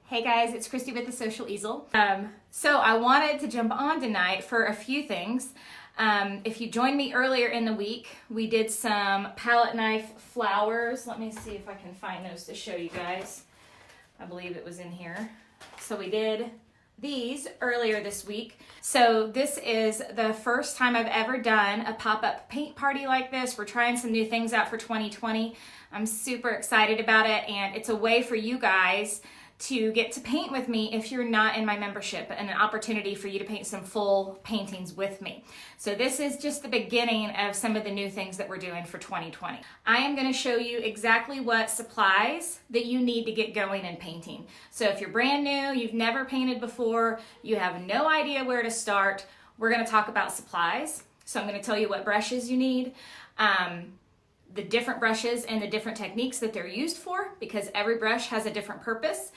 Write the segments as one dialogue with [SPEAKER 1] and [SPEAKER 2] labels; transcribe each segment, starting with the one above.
[SPEAKER 1] Hey guys, it's Christy with the Social Easel. So I wanted to jump on tonight for a few things. If you joined me earlier in the week, we did some palette knife flowers. Let me see if I can find those to show you guys. I believe it was in here. So we did these earlier this week. So this is the first time I've ever done a pop-up paint party like this. We're trying some new things out for 2020. I'm super excited about it, and it's a way for you guys to get to paint with me if you're not in my membership, and an opportunity for you to paint some full paintings with me. So this is just the beginning of some of the new things that we're doing for 2020. I am going to show you exactly what supplies that you need to get going in painting. So if you're brand new, you've never painted before, you have no idea where to start, we're going to talk about supplies. So I'm going to tell you what brushes you need, the different brushes and the different techniques that they're used for, because every brush has a different purpose.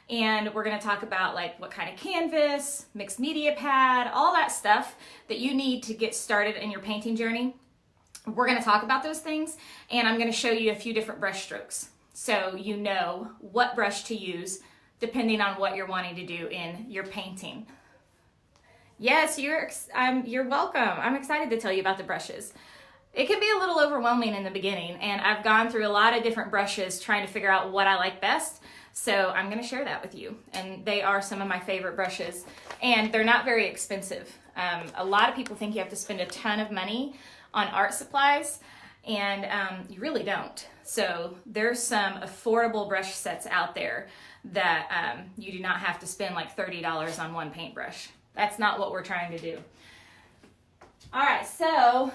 [SPEAKER 1] And we're going to talk about like what kind of canvas, mixed media pad, all that stuff that you need to get started in your painting journey. We're going to talk about those things, and I'm going to show you a few different brush strokes so you know what brush to use depending on what you're wanting to do in your painting. Yes, you're welcome. I'm excited to tell you about the brushes. It can be a little overwhelming in the beginning, and I've gone through a lot of different brushes trying to figure out what I like best. So I'm going to share that with you, and they are some of my favorite brushes, and they're not very expensive. A lot of people think you have to spend a ton of money on art supplies, and you really don't. So there's some affordable brush sets out there that you do not have to spend like $30 on one paintbrush. That's not what we're trying to do. All right, so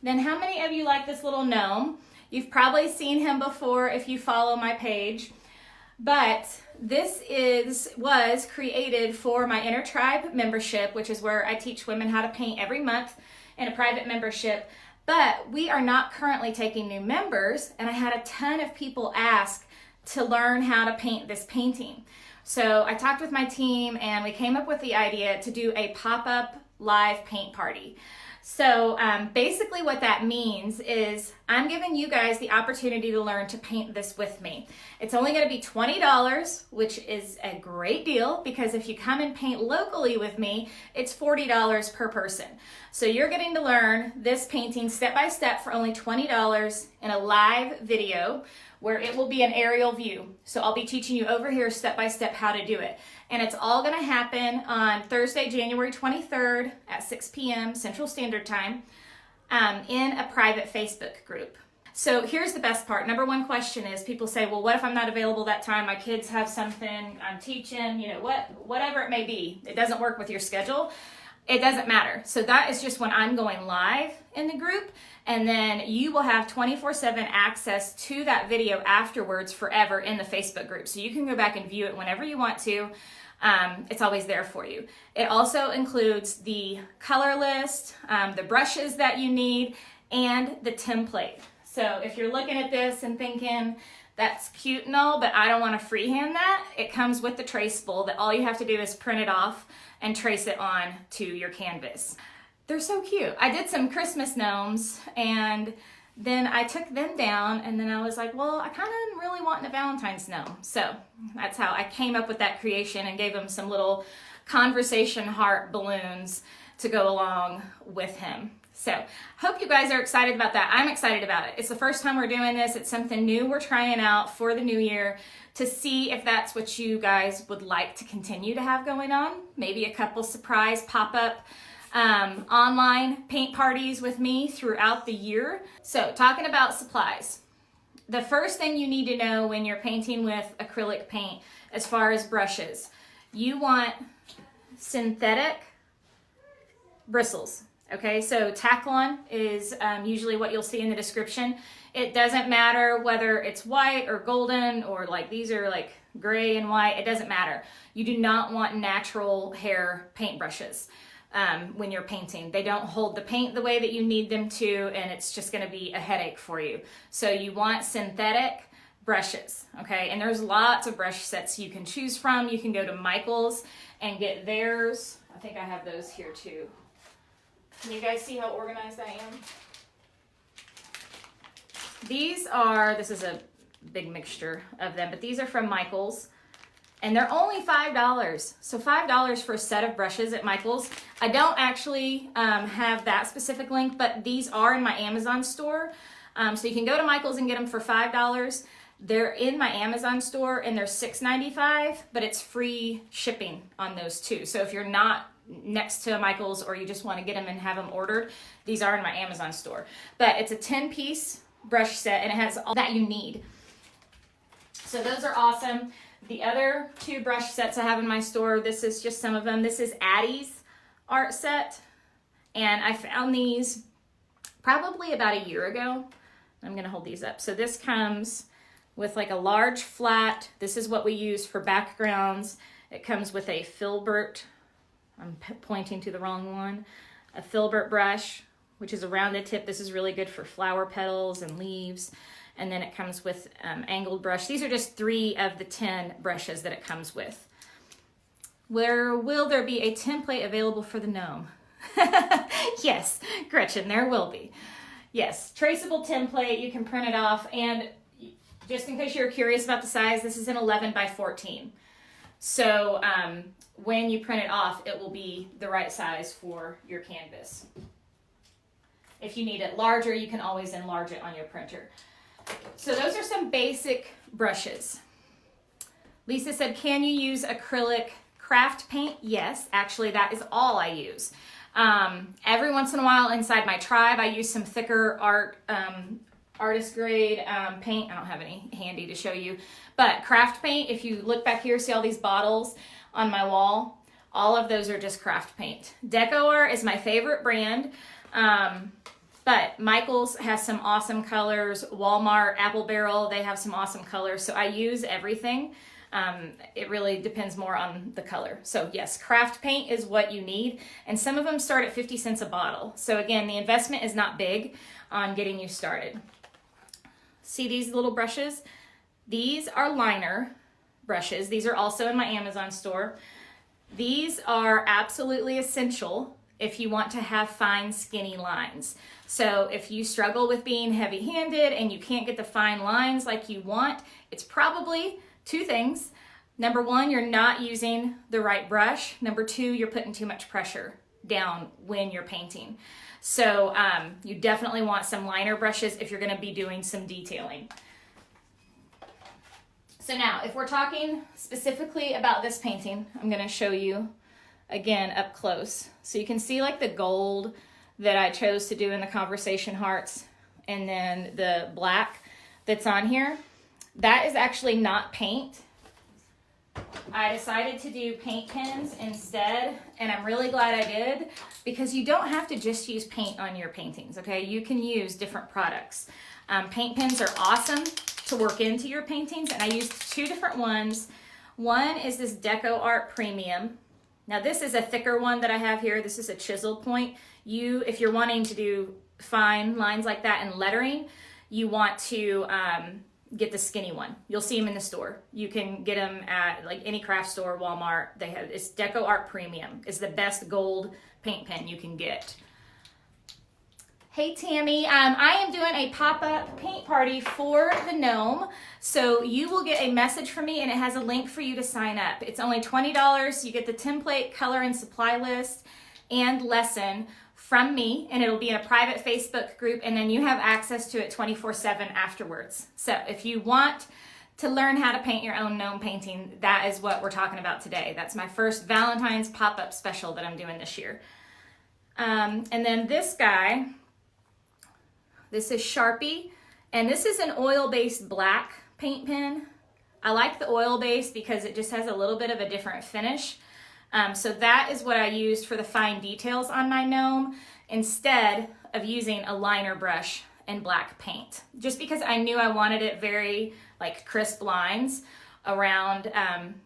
[SPEAKER 1] then how many of you like this little gnome? You've probably seen him before if you follow my page, but this was created for my Inner Tribe membership, which is where I teach women how to paint every month in a private membership. But we are not currently taking new members, and I had a ton of people ask to learn how to paint this painting. So I talked with my team, and we came up with the idea to do a pop-up live paint party. So basically what that means is I'm giving you guys the opportunity to learn to paint this with me. It's only going to be $20, which is a great deal, because if you come and paint locally with me, it's $40 per person. So you're getting to learn this painting step by step for only $20 in a live video where it will be an aerial view. So I'll be teaching you over here step by step how to do it. And it's all going to happen on Thursday, January 23rd at 6 p.m. Central Standard Time in a private Facebook group. So here's the best part. Number one question is, people say, well, what if I'm not available that time? My kids have something, I'm teaching, you know, whatever it may be. It doesn't work with your schedule. It doesn't matter. So that is just when I'm going live in the group, and then you will have 24/7 access to that video afterwards forever in the Facebook group. So you can go back and view it whenever you want to. It's always there for you. It also includes the color list, the brushes that you need, and the template. So if you're looking at this and thinking, that's cute and all, but I don't want to freehand that, it comes with the trace spool that all you have to do is print it off and trace it on to your canvas. They're so cute. I did some Christmas gnomes, and then I took them down, and then I was like, well, I kind of really want a Valentine's gnome. So that's how I came up with that creation, and gave him some little conversation heart balloons to go along with him. So hope you guys are excited about that. I'm excited about it. It's the first time we're doing this. It's something new we're trying out for the new year to see if that's what you guys would like to continue to have going on. Maybe a couple surprise pop-up online paint parties with me throughout the year. So talking about supplies, the first thing you need to know when you're painting with acrylic paint as far as brushes, you want synthetic bristles. Okay, so Taklon is usually what you'll see in the description. It doesn't matter whether it's white or golden, or like these are like gray and white, it doesn't matter. You do not want natural hair paintbrushes when you're painting. They don't hold the paint the way that you need them to, and it's just gonna be a headache for you. So you want synthetic brushes, okay? And there's lots of brush sets you can choose from. You can go to Michael's and get theirs. I think I have those here too. Can you guys see how organized I am? This is a big mixture of them, but these are from Michael's. And they're only $5. So $5 for a set of brushes at Michael's. I don't actually have that specific link, but these are in my Amazon store. So you can go to Michael's and get them for $5. They're in my Amazon store and they're $6.95, but it's free shipping on those too. So if you're not next to a Michael's or you just want to get them and have them ordered, these are in my Amazon store. But it's a 10-piece brush set and it has all that you need. So those are awesome. The other 2 brush sets I have in my store, this is just some of them. This is Addie's art set, and I found these probably about a year ago. I'm gonna hold these up. So this comes with like a large flat. This is what we use for backgrounds. It comes with a filbert, I'm pointing to the wrong one, a filbert brush, which is a rounded tip. This is really good for flower petals and leaves. And then it comes with angled brush. These are just 3 of the 10 brushes that it comes with. Will there be a template available for the gnome? Yes, Gretchen, there will be. Yes, traceable template, you can print it off. And just in case you're curious about the size, this is an 11 by 14. So when you print it off, it will be the right size for your canvas. If you need it larger, you can always enlarge it on your printer. So those are some basic brushes. Lisa said, can you use acrylic craft paint? Yes, actually that is all I use. Every once in a while inside my tribe, I use some thicker artist grade paint. I don't have any handy to show you, but craft paint, if you look back here, see all these bottles on my wall? All of those are just craft paint. DecoArt is my favorite brand. But Michael's has some awesome colors. Walmart, Apple Barrel, they have some awesome colors. So I use everything. It really depends more on the color. So yes, craft paint is what you need. And some of them start at 50 cents a bottle. So again, the investment is not big on getting you started. See these little brushes? These are liner brushes. These are also in my Amazon store. These are absolutely essential if you want to have fine, skinny lines. So if you struggle with being heavy-handed and you can't get the fine lines like you want, it's probably 2 things. Number 1, you're not using the right brush. Number 2, you're putting too much pressure down when you're painting. So you definitely want some liner brushes if you're gonna be doing some detailing. So now, if we're talking specifically about this painting, I'm gonna show you again up close. So you can see like the gold that I chose to do in the conversation hearts and then the black that's on here. That is actually not paint. I decided to do paint pens instead, and I'm really glad I did because you don't have to just use paint on your paintings, okay? You can use different products. Paint pens are awesome to work into your paintings, and I used 2 different ones. One is this DecoArt Premium. Now this is a thicker one that I have here. This is a chisel point. If you're wanting to do fine lines like that in lettering, you want to get the skinny one. You'll see them in the store. You can get them at like any craft store, Walmart. It's DecoArt Premium. It's the best gold paint pen you can get. Hey Tammy, I am doing a pop-up paint party for the gnome. So you will get a message from me and it has a link for you to sign up. It's only $20. You get the template, color and supply list and lesson from me, and it'll be in a private Facebook group, and then you have access to it 24/7 afterwards. So if you want to learn how to paint your own gnome painting, that is what we're talking about today. That's my first Valentine's pop-up special that I'm doing this year. And then this guy, this is Sharpie, and this is an oil-based black paint pen. I like the oil-based because it just has a little bit of a different finish. So that is what I used for the fine details on my gnome instead of using a liner brush and black paint. Just because I knew I wanted it very like crisp lines around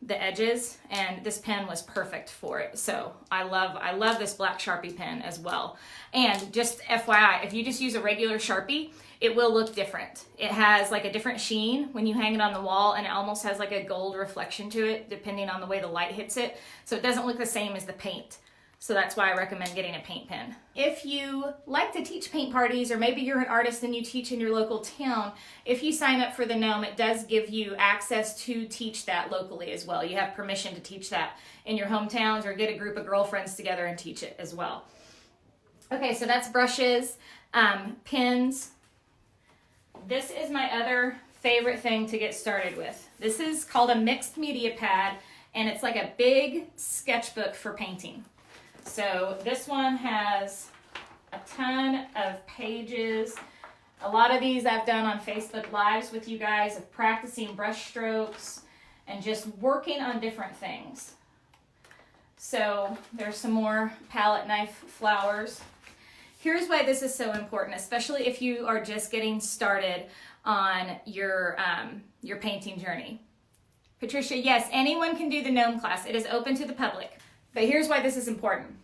[SPEAKER 1] the edges, and this pen was perfect for it. So I love this black Sharpie pen as well. And just FYI, if you just use a regular Sharpie, it will look different. It has like a different sheen when you hang it on the wall, and it almost has like a gold reflection to it depending on the way the light hits it. So it doesn't look the same as the paint. So that's why I recommend getting a paint pen. If you like to teach paint parties, or maybe you're an artist and you teach in your local town, if you sign up for the Gnome, it does give you access to teach that locally as well. You have permission to teach that in your hometowns, or get a group of girlfriends together and teach it as well. Okay, so that's brushes, pens. This is my other favorite thing to get started with. This is called a mixed media pad, and it's like a big sketchbook for painting. So this one has a ton of pages. A lot of these I've done on Facebook Lives with you guys of practicing brush strokes and just working on different things. So there's some more palette knife flowers. Here's why this is so important, especially if you are just getting started on your painting journey. Patricia, yes, anyone can do the Gnome class. It is open to the public. But here's why this is important.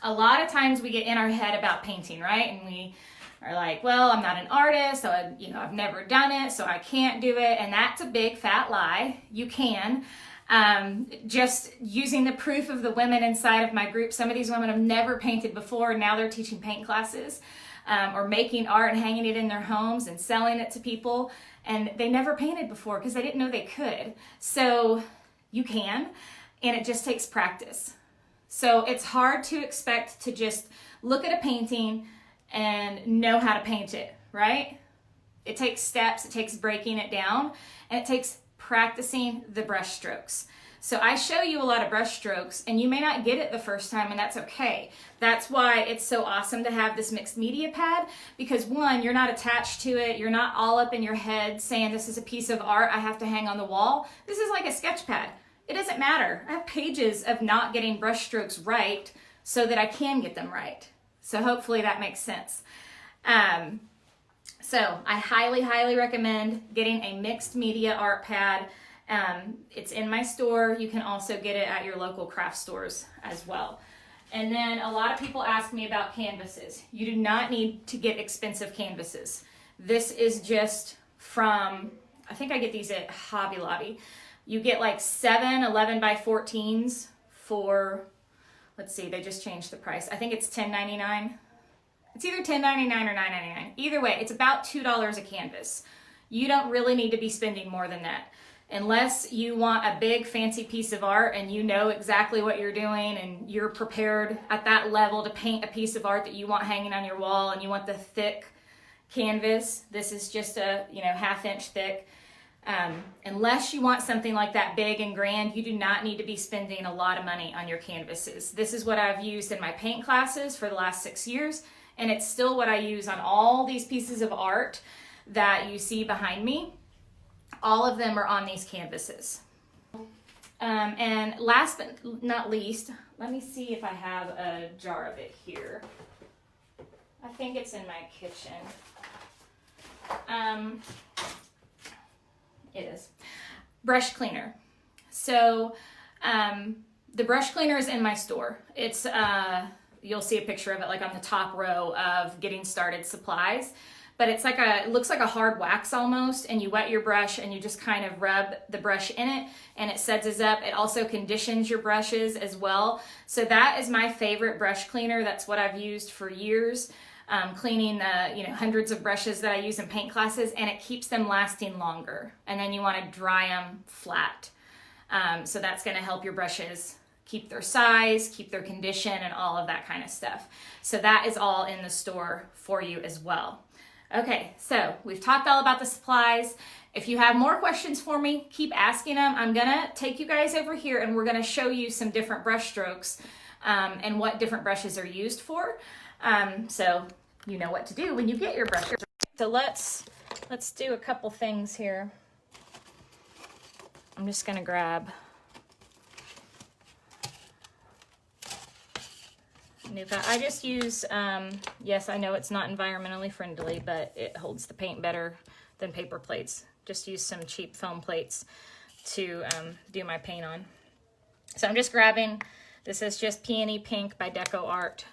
[SPEAKER 1] A lot of times we get in our head about painting, right? And we are like, well, I'm not an artist, so I've never done it, so I can't do it. And that's a big fat lie. You can. Just using the proof of the women inside of my group, some of these women have never painted before, and now they're teaching paint classes, or making art and hanging it in their homes and selling it to people. And they never painted before because they didn't know they could. So you can. And it just takes practice. So it's hard to expect to just look at a painting and know how to paint it, right? It takes steps, it takes breaking it down, and it takes practicing the brush strokes. So I show you a lot of brush strokes, and you may not get it the first time, and that's okay. That's why it's so awesome to have this mixed media pad, because one, you're not attached to it, you're not all up in your head saying this is a piece of art I have to hang on the wall. This is like a sketch pad. It doesn't matter. I have pages of not getting brush strokes right so that I can get them right. So hopefully that makes sense. So I highly, highly recommend getting a mixed media art pad. It's in my store. You can also get it at your local craft stores as well. And then a lot of people ask me about canvases. You do not need to get expensive canvases. This is just from, I think I get these at Hobby Lobby. You get like 7 11 by 14s for, let's see, they just changed the price. I think it's $10.99. It's either $10.99 or $9.99. Either way, it's about $2 a canvas. You don't really need to be spending more than that. Unless you want a big fancy piece of art and you know exactly what you're doing and you're prepared at that level to paint a piece of art that you want hanging on your wall and you want the thick canvas. This is just a 1/2 inch thick. Unless you want something like that big and grand, you do not need to be spending a lot of money on your canvases. This is what I've used in my paint classes for the last 6 years, and it's still what I use on all these pieces of art that you see behind me. All of them are on these canvases. And last but not least, let me see if I have a jar of it here. I think it's in my kitchen. It is. Brush cleaner. So the brush cleaner is in my store. It's you'll see a picture of it like on the top row of getting started supplies. But it's like it looks like a hard wax almost, and you wet your brush and you just kind of rub the brush in it and it suds up. It also conditions your brushes as well. So that is my favorite brush cleaner. That's what I've used for years. Cleaning the hundreds of brushes that I use in paint classes, and it keeps them lasting longer. And then you want to dry them flat. So that's going to help your brushes keep their size, keep their condition, and all of that kind of stuff. So that is all in the store for you as well. Okay, so we've talked all about the supplies. If you have more questions for me, keep asking them. I'm gonna take you guys over here and we're gonna show you some different brush strokes and what different brushes are used for. So you know what to do when you get your brushes. So let's do a couple things here. I'm just gonna grab Nuka. I just use, yes, I know it's not environmentally friendly, but it holds the paint better than paper plates. Just use some cheap foam plates to do my paint on. So I'm just grabbing, this is just Peony Pink by Deco Art.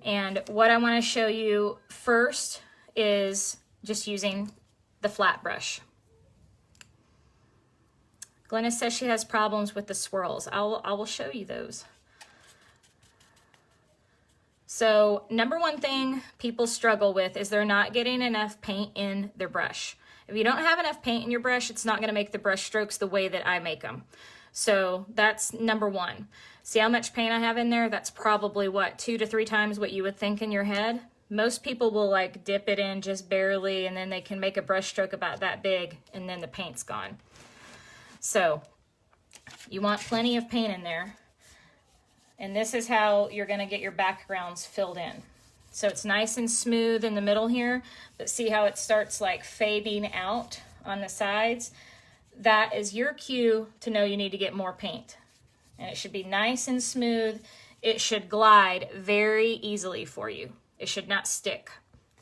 [SPEAKER 1] And what I want to show you first is just using the flat brush. Glennis says she has problems with the swirls. I will show you those. So number one thing people struggle with is they're not getting enough paint in their brush. If you don't have enough paint in your brush, it's not going to make the brush strokes the way that I make them. So that's number one. See how much paint I have in there? That's probably what, 2 to 3 times what you would think in your head. Most people will like dip it in just barely, and then they can make a brush stroke about that big, and then the paint's gone. So you want plenty of paint in there. And this is how you're going to get your backgrounds filled in. So it's nice and smooth in the middle here, but see how it starts like fading out on the sides? That is your cue to know you need to get more paint. And it should be nice and smooth. It should glide very easily for you. It should not stick,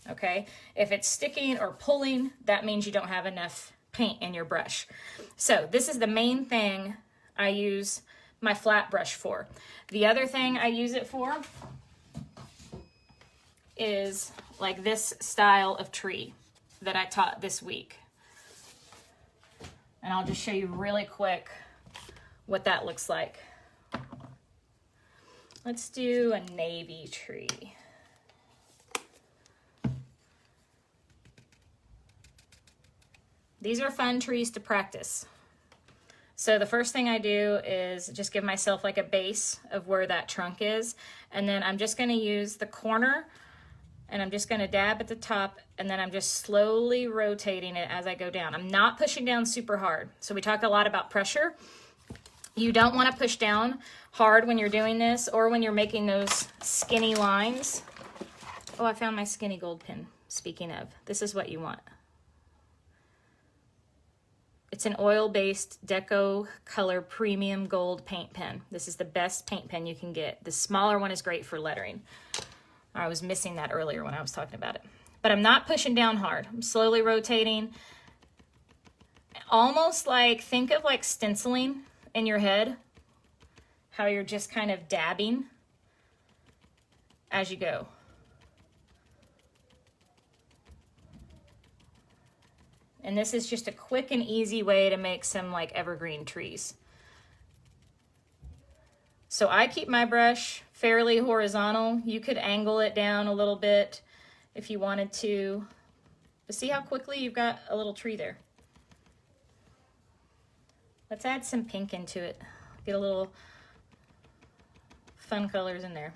[SPEAKER 1] okay? If it's sticking or pulling, that means you don't have enough paint in your brush. So this is the main thing I use my flat brush for. The other thing I use it for is like this style of tree that I taught this week. And I'll just show you really quick what that looks like. Let's do a navy tree. These are fun trees to practice. So the first thing I do is just give myself like a base of where that trunk is. And then I'm just gonna use the corner, and I'm just gonna dab at the top, and then I'm just slowly rotating it as I go down. I'm not pushing down super hard. So we talk a lot about pressure. You don't wanna push down hard when you're doing this, or when you're making those skinny lines. Oh, I found my skinny gold pin, speaking of. This is what you want. It's an oil-based Deco Color Premium Gold paint pen. This is the best paint pen you can get. The smaller one is great for lettering. I was missing that earlier when I was talking about it. But I'm not pushing down hard. I'm slowly rotating. Almost like, think of like stenciling in your head. How you're just kind of dabbing as you go. And this is just a quick and easy way to make some like evergreen trees. So I keep my brush fairly horizontal. You could angle it down a little bit if you wanted to. But see how quickly you've got a little tree there. Let's add some pink into it. Get a little fun colors in there.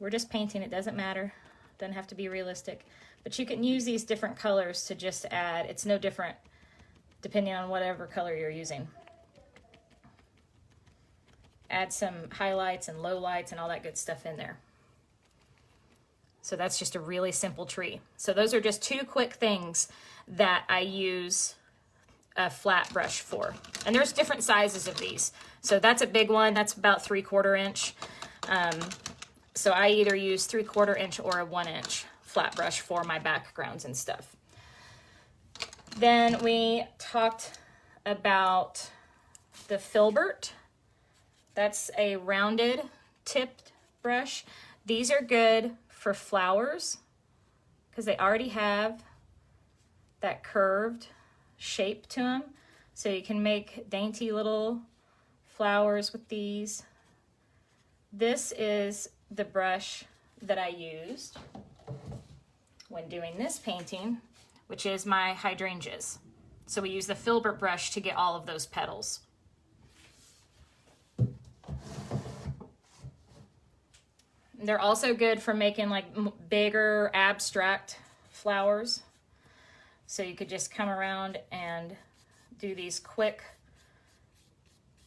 [SPEAKER 1] We're just painting, it doesn't matter. Doesn't have to be realistic. But you can use these different colors to just add. It's no different depending on whatever color you're using. Add some highlights and lowlights and all that good stuff in there. So that's just a really simple tree. So those are just 2 quick things that I use a flat brush for. And there's different sizes of these. So that's a big one. That's about 3/4 inch. So I either use 3/4 inch or a 1 inch flat brush for my backgrounds and stuff. Then we talked about the filbert. That's a rounded tipped brush. These are good for flowers because they already have that curved shape to them. So you can make dainty little flowers with these. This is the brush that I used when doing this painting, which is my hydrangeas. So we use the filbert brush to get all of those petals. They're also good for making like bigger abstract flowers. So you could just come around and do these quick,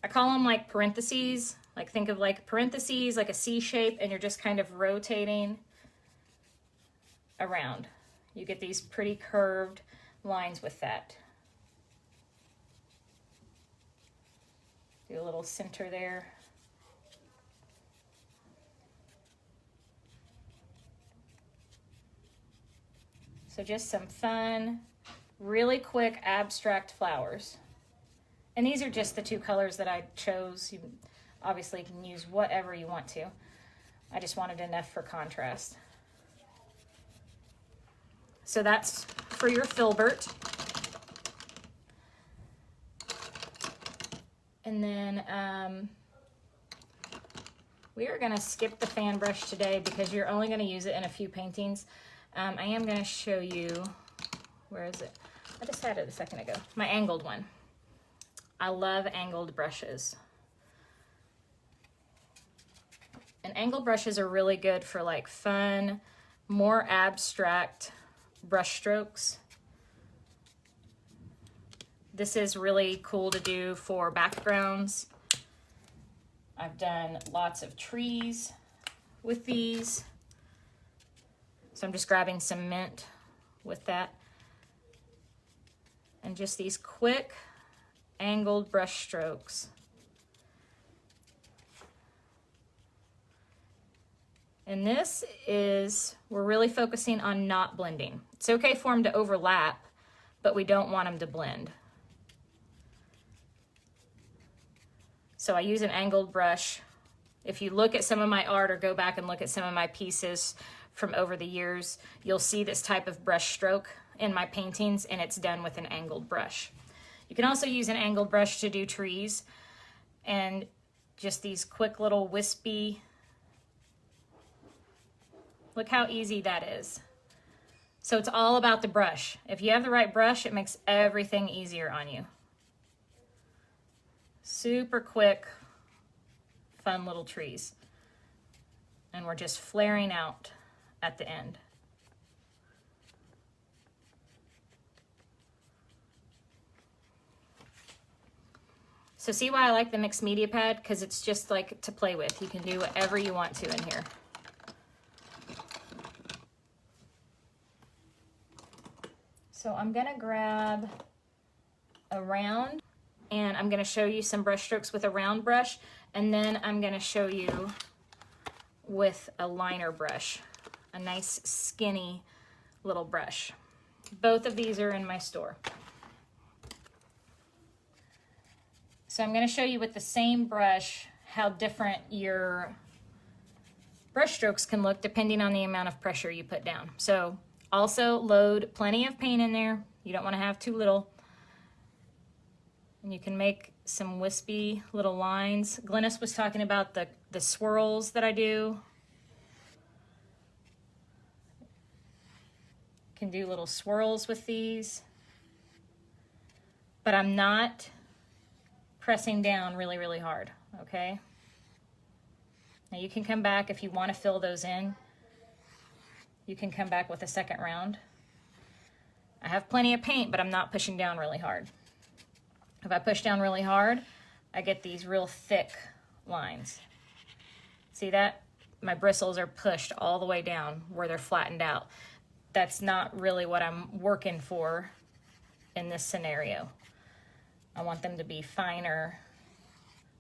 [SPEAKER 1] I call them like parentheses. Like think of like parentheses, like a C shape, and you're just kind of rotating around. You get these pretty curved lines with that. Do a little center there. So just some fun, really quick abstract flowers. And these are just the 2 colors that I chose. You obviously can use whatever you want to. I just wanted enough for contrast. So that's for your filbert. And then We are gonna skip the fan brush today because you're only gonna use it in a few paintings. I am gonna show you, where is it? I just had it a second ago. My angled one. I love angled brushes. And angled brushes are really good for like fun, more abstract brush strokes. This is really cool to do for backgrounds. I've done lots of trees with these. So I'm just grabbing some mint with that. And just these quick angled brush strokes. And this is, we're really focusing on not blending. It's okay for them to overlap, but we don't want them to blend. So I use an angled brush. If you look at some of my art or go back and look at some of my pieces from over the years, you'll see this type of brush stroke in my paintings, and it's done with an angled brush. You can also use an angled brush to do trees, and just these quick little wispy, look how easy that is. So it's all about the brush. If you have the right brush, it makes everything easier on you. Super quick, fun little trees. And we're just flaring out at the end. So see why I like the mixed media pad? Because it's just like to play with. You can do whatever you want to in here. So I'm gonna grab a round, and I'm gonna show you some brush strokes with a round brush, and then I'm gonna show you with a liner brush, a nice skinny little brush. Both of these are in my store. So I'm gonna show you with the same brush how different your brush strokes can look depending on the amount of pressure you put down. So also load plenty of paint in there. You don't wanna have too little. And you can make some wispy little lines. Glynis was talking about the swirls that I do. Can do little swirls with these. But I'm not pressing down really, really hard, okay? Now you can come back if you want to fill those in. You can come back with a second round. I have plenty of paint, but I'm not pushing down really hard. If I push down really hard, I get these real thick lines. See that? My bristles are pushed all the way down where they're flattened out. That's not really what I'm working for in this scenario. I want them to be finer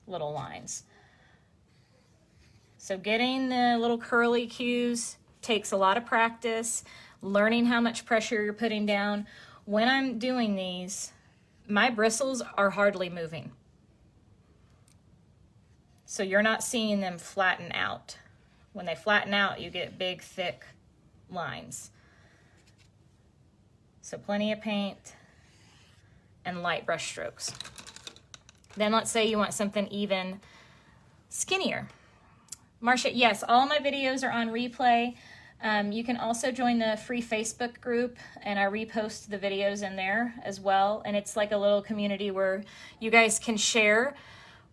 [SPEAKER 1] little lines. So getting the little curly cues takes a lot of practice, learning how much pressure you're putting down. When I'm doing these, my bristles are hardly moving. So you're not seeing them flatten out. When they flatten out, you get big, thick lines. So plenty of paint and light brush strokes. Then let's say you want something even skinnier. Marcia, yes, all my videos are on replay. You can also join the free Facebook group, and I repost the videos in there as well. And it's like a little community where you guys can share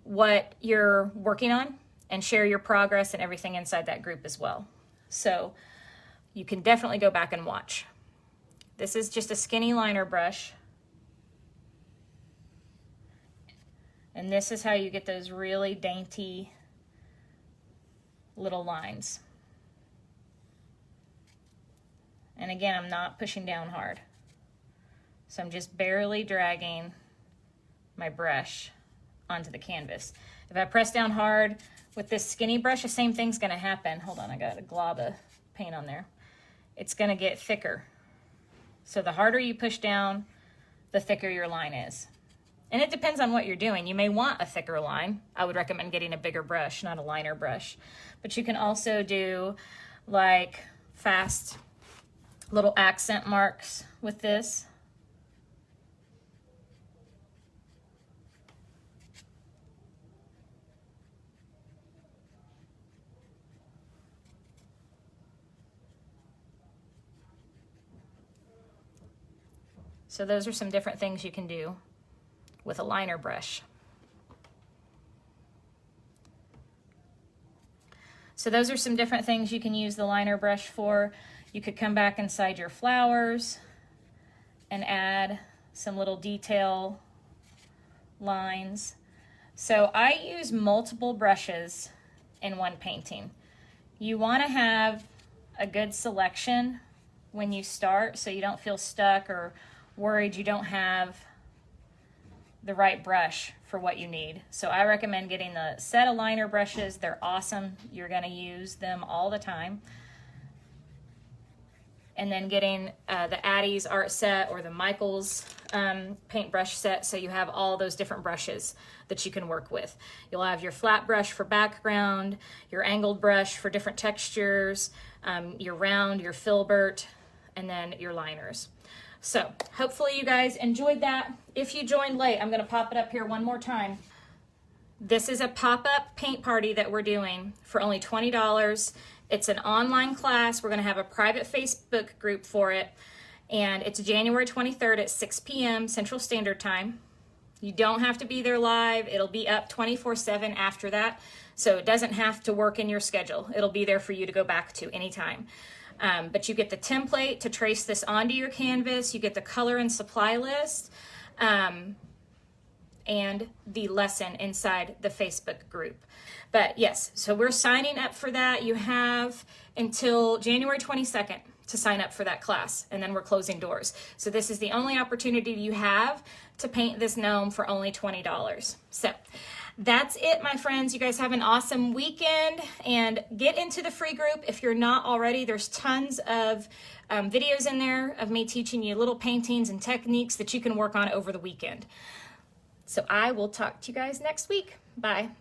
[SPEAKER 1] what you're working on and share your progress and everything inside that group as well. So you can definitely go back and watch. This is just a skinny liner brush. And this is how you get those really dainty little lines. And again, I'm not pushing down hard. So I'm just barely dragging my brush onto the canvas. If I press down hard with this skinny brush, the same thing's gonna happen. Hold on, I got a glob of paint on there. It's gonna get thicker. So the harder you push down, the thicker your line is. And it depends on what you're doing. You may want a thicker line. I would recommend getting a bigger brush, not a liner brush. But you can also do like fast little accent marks with this. So those are some different things you can do with a liner brush. So those are some different things you can use the liner brush for. You could come back inside your flowers and add some little detail lines. So I use multiple brushes in one painting. You want to have a good selection when you start so you don't feel stuck or worried you don't have the right brush for what you need. So I recommend getting the set of liner brushes. They're awesome. You're going to use them all the time. And then getting the Addie's art set or the Michael's paintbrush set, so you have all those different brushes that you can work with. You'll have your flat brush for background, your angled brush for different textures, your round, your filbert, and then your liners. So hopefully you guys enjoyed that. If you joined late, I'm going to pop it up here one more time. This is a pop-up paint party that we're doing for only $20. It's an online class. We're going to have a private Facebook group for it, and it's January 23rd at 6 p.m. Central Standard Time. You don't have to be there live. It'll be up 24/7 after that, so it doesn't have to work in your schedule. It'll be there for you to go back to anytime. But you get the template to trace this onto your canvas. You get the color and supply list, and the lesson inside the Facebook group. But yes, so we're signing up for that. You have until January 22nd to sign up for that class, and then we're closing doors. So this is the only opportunity you have to paint this gnome for only $20. So that's it, my friends. You guys have an awesome weekend, and get into the free group if you're not already. There's tons of videos in there of me teaching you little paintings and techniques that you can work on over the weekend. So I will talk to you guys next week. Bye.